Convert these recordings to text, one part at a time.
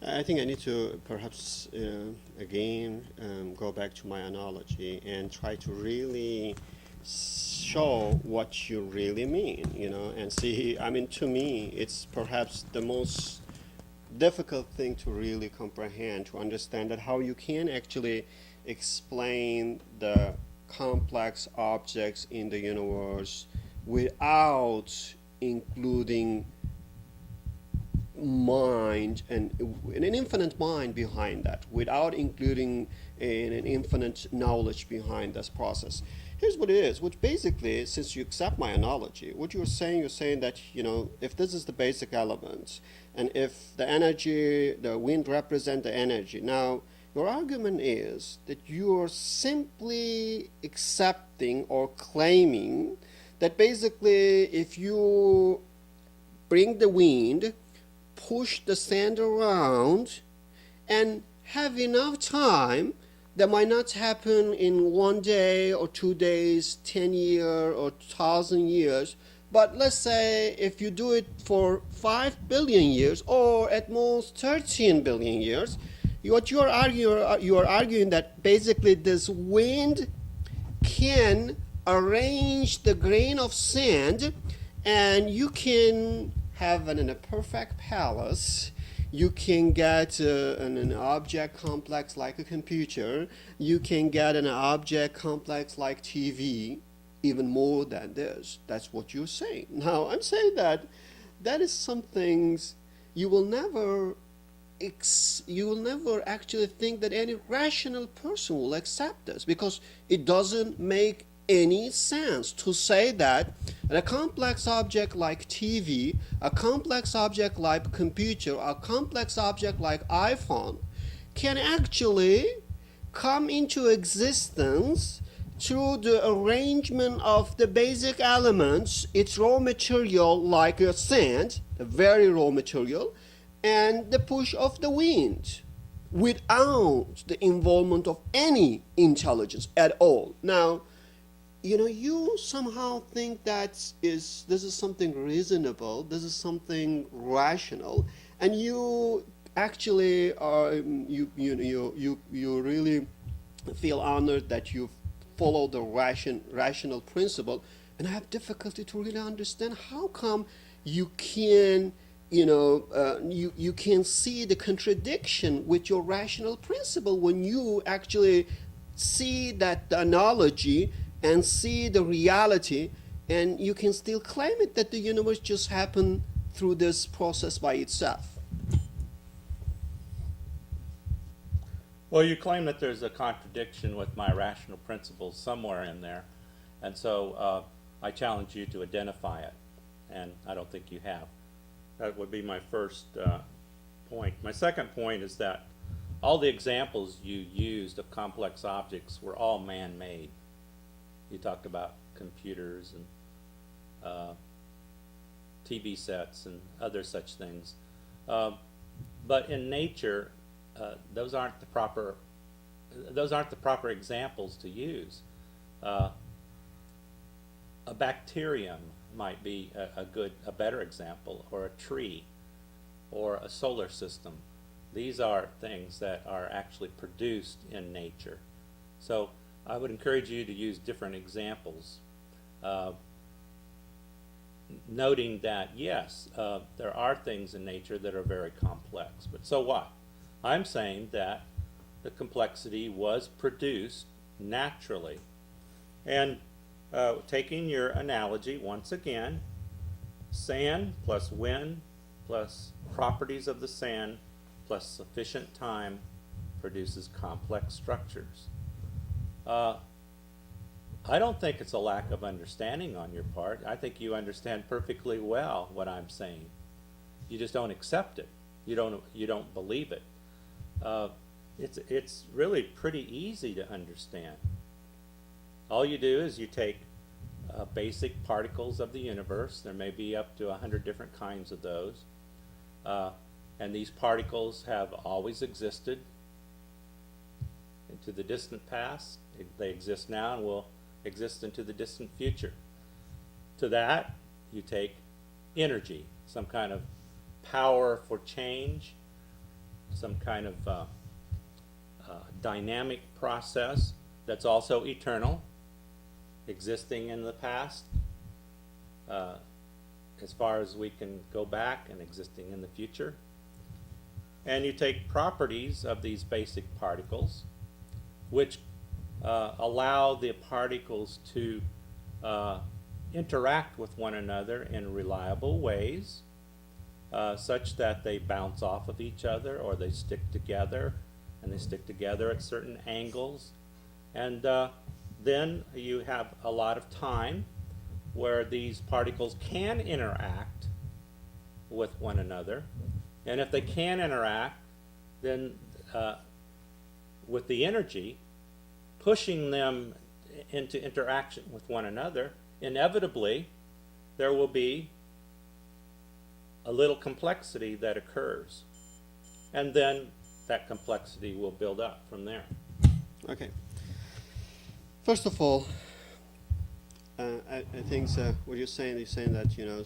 I think I need to perhaps again go back to my analogy and try to really show what you really mean, and see. I mean, to me, it's perhaps the most difficult thing to really comprehend, to understand that how you can actually explain the complex objects in the universe without including mind and an infinite mind behind that, without including an infinite knowledge behind this process. Here's what it is, which basically, since you accept my analogy, what you're saying that, if this is the basic element, and if the energy, the wind represent the energy, now your argument is that you're simply accepting or claiming that basically if you bring the wind, push the sand around, and have enough time, that might not happen in 1 day or 2 days, 10 years or 1,000 years, but let's say if you do it for 5 billion years or at most 13 billion years, what you are arguing that basically this wind can arrange the grain of sand, and you can have in a perfect palace. You can get an object complex like a computer. You can get an object complex like TV, even more than this. That's what you're saying. Now, I'm saying that is some things you will never actually think that any rational person will accept this, because it doesn't make any sense to say that a complex object like TV, a complex object like computer, a complex object like iPhone can actually come into existence through the arrangement of the basic elements, its raw material like a sand, a very raw material, and the push of the wind, without the involvement of any intelligence at all. Now, you somehow think that this is something reasonable, this is something rational, and you actually are you really feel honored that you follow the rational principle, and I have difficulty to really understand how come you can you can see the contradiction with your rational principle when you actually see that the analogy and see the reality, and you can still claim it that the universe just happened through this process by itself. Well, you claim that there's a contradiction with my rational principles somewhere in there, and so I challenge you to identify it, and I don't think you have. That would be my first point. My second point is that all the examples you used of complex objects were all man-made. You talked about computers and TV sets and other such things. But in nature, those aren't the proper examples to use. A bacterium might be a better example, or a tree, or a solar system. These are things that are actually produced in nature. So I would encourage you to use different examples, noting that yes, there are things in nature that are very complex, but so what? I'm saying that the complexity was produced naturally. And taking your analogy once again, sand plus wind plus properties of the sand plus sufficient time produces complex structures. I don't think it's a lack of understanding on your part. I think you understand perfectly well what I'm saying. You just don't accept it. You don't believe it. It's really pretty easy to understand. All you do is you take basic particles of the universe. There may be up to 100 different kinds of those. And these particles have always existed into the distant past. They exist now and will exist into the distant future. To that, you take energy, some kind of power for change, some kind of dynamic process that's also eternal, existing in the past, as far as we can go back, and existing in the future. And you take properties of these basic particles, which allow the particles to interact with one another in reliable ways, such that they bounce off of each other, or they stick together, and they stick together at certain angles. And then you have a lot of time where these particles can interact with one another. And if they can interact, then with the energy pushing them into interaction with one another, inevitably there will be a little complexity that occurs. And then that complexity will build up from there. Okay. First of all, I think what you're saying that, you know,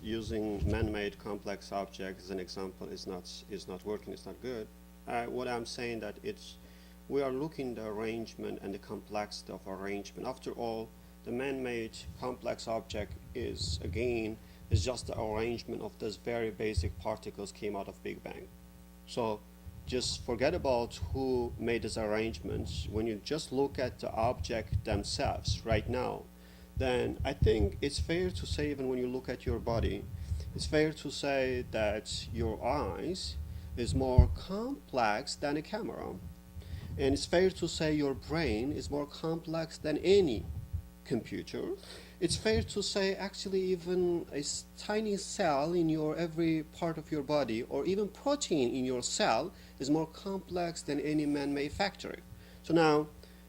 using man-made complex objects as an example is not working, it's not good. What I'm saying that we are looking at the arrangement and the complexity of arrangement. After all, the man-made complex object is just the arrangement of those very basic particles came out of Big Bang. So just forget about who made this arrangement. When you just look at the object themselves right now, then I think it's fair to say, even when you look at your body, it's fair to say that your eyes is more complex than a camera. And it's fair to say your brain is more complex than any computer. It's fair to say actually even a tiny cell in your every part of your body, or even protein in your cell, is more complex than any man-made factory. So now,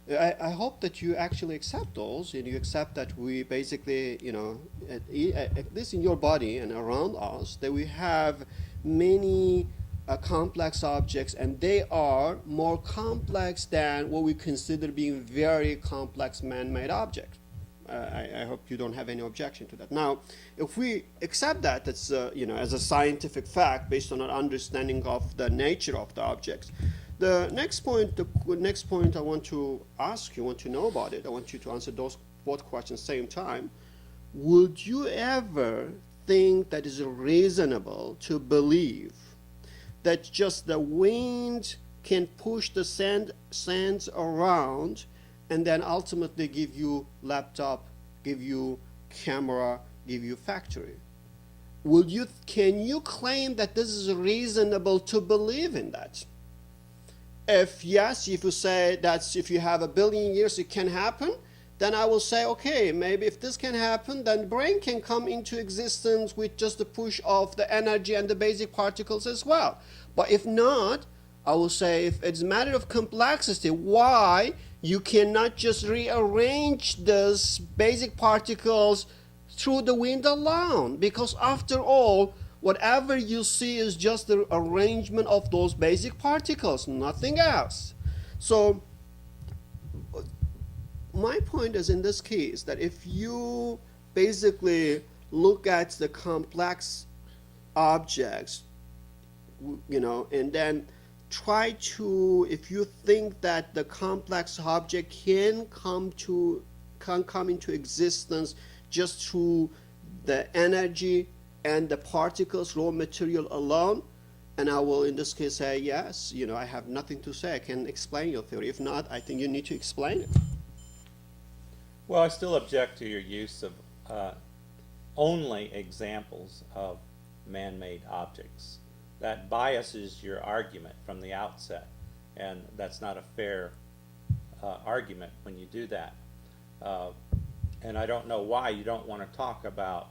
I hope that you actually accept those, and you accept that we basically, you know, at least in your body and around us, that we have many complex objects, and they are more complex than what we consider being very complex man-made objects. I hope you don't have any objection to that. Now, if we accept that, that's you know, as a scientific fact based on our understanding of the nature of the objects, the next point I want to ask you, want to know about it, I want you to answer those both questions at the same time. Would you ever think that is reasonable to believe that just the wind can push the sands around and then ultimately give you laptop, give you camera, give you factory? Can you claim that this is reasonable to believe in that? If yes, if you say that if you have 1 billion years it can happen, then I will say, okay, maybe if this can happen, then brain can come into existence with just the push of the energy and the basic particles as well. But if not, I will say, if it's a matter of complexity, why you cannot just rearrange these basic particles through the wind alone? Because after all, whatever you see is just the arrangement of those basic particles, nothing else. So my point is, in this case, that if you basically look at the complex objects, you know, and then try to, if you think that the complex object can come into existence just through the energy and the particles, raw material alone, and I will in this case say yes, you know, I have nothing to say, I can explain your theory. If not, I think you need to explain it. Well, I still object to your use of only examples of man-made objects. That biases your argument from the outset, and that's not a fair argument when you do that. And I don't know why you don't want to talk about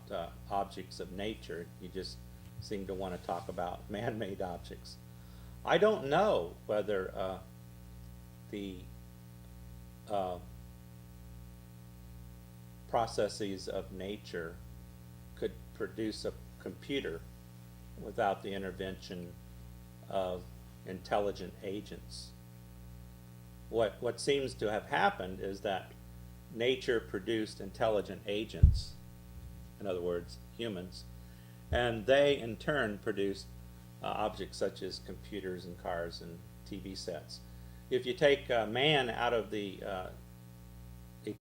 objects of nature. You just seem to want to talk about man-made objects. I don't know whether the processes of nature could produce a computer without the intervention of intelligent agents. What seems to have happened is that nature produced intelligent agents, in other words, humans, and they in turn produced objects such as computers and cars and TV sets. If you take man out of the